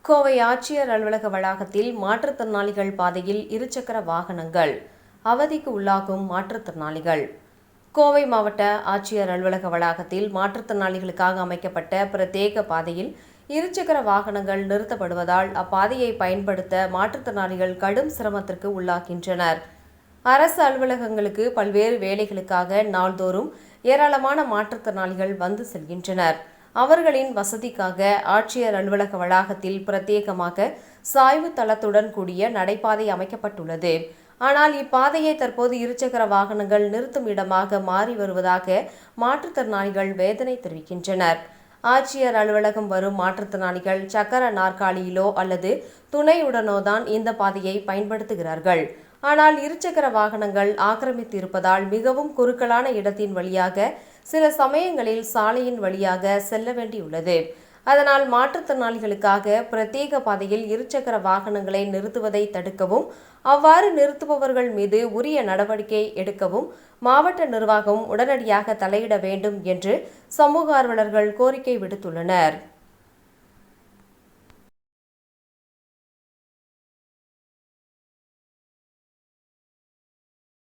கோவை ஆட்சியர் அலுவலக வளாகத்தில் மாற்றுத்திறனாளிகள் பாதையில் இருசக்கர வாகனங்கள் அவதிக்கு உள்ளாகும் மாற்றுத்திறனாளிகள். கோவை மாவட்ட ஆட்சியர் அலுவலக வளாகத்தில் மாற்றுத்திறனாளிகளுக்காக அமைக்கப்பட்ட பிரத்யேக பாதையில் இருசக்கர வாகனங்கள் நிறுத்தப்படுவதால் அப்பாதையை பயன்படுத்த மாற்றுத்திறனாளிகள் கடும் சிரமத்திற்கு உள்ளாகின்றனர். அரசு அலுவலகங்களுக்கு பல்வேறு வேலைகளுக்காக நாள்தோறும் ஏராளமான மாற்றுத்திறனாளிகள் வந்து செல்கின்றனர். அவர்களின் வசதிக்காக ஆட்சியர் அலுவலக வளாகத்தில் பிரத்யேகமாக சாய்வு தளத்துடன் கூடிய நடைபாதை அமைக்கப்பட்டுள்ளது. ஆனால் இப்பாதையை தற்போது இருசக்கர வாகனங்கள் நிறுத்தும் இடமாக மாறி வருவதாக மாற்றுத்திறனாளிகள் வேதனை தெரிவிக்கின்றனர். ஆட்சியர் அலுவலகம் வரும் மாற்றுத்திறனாளிகள் சக்கர நாற்காலியிலோ அல்லது துணையுடனோ தான் இந்த பாதையை பயன்படுத்துகிறார்கள். ஆனால் இருசக்கர வாகனங்கள் ஆக்கிரமித்து இருப்பதால் மிகவும் குறுக்கலான இடத்தின் வழியாக சில சமயங்களில் சாலையின் வழியாக செல்ல வேண்டியுள்ளது. அதனால் மாற்றுத்திறனாளிகளுக்காக பிரத்யேக பாதையில் இருசக்கர வாகனங்களை நிறுத்துவதை தடுக்கவும், அவ்வாறு நிறுத்துபவர்கள் மீது உரிய நடவடிக்கை எடுக்கவும் மாவட்ட நிர்வாகம் உடனடியாக தலையிட வேண்டும் என்று சமூக ஆர்வலர்கள் கோரிக்கை விடுத்துள்ளனர்.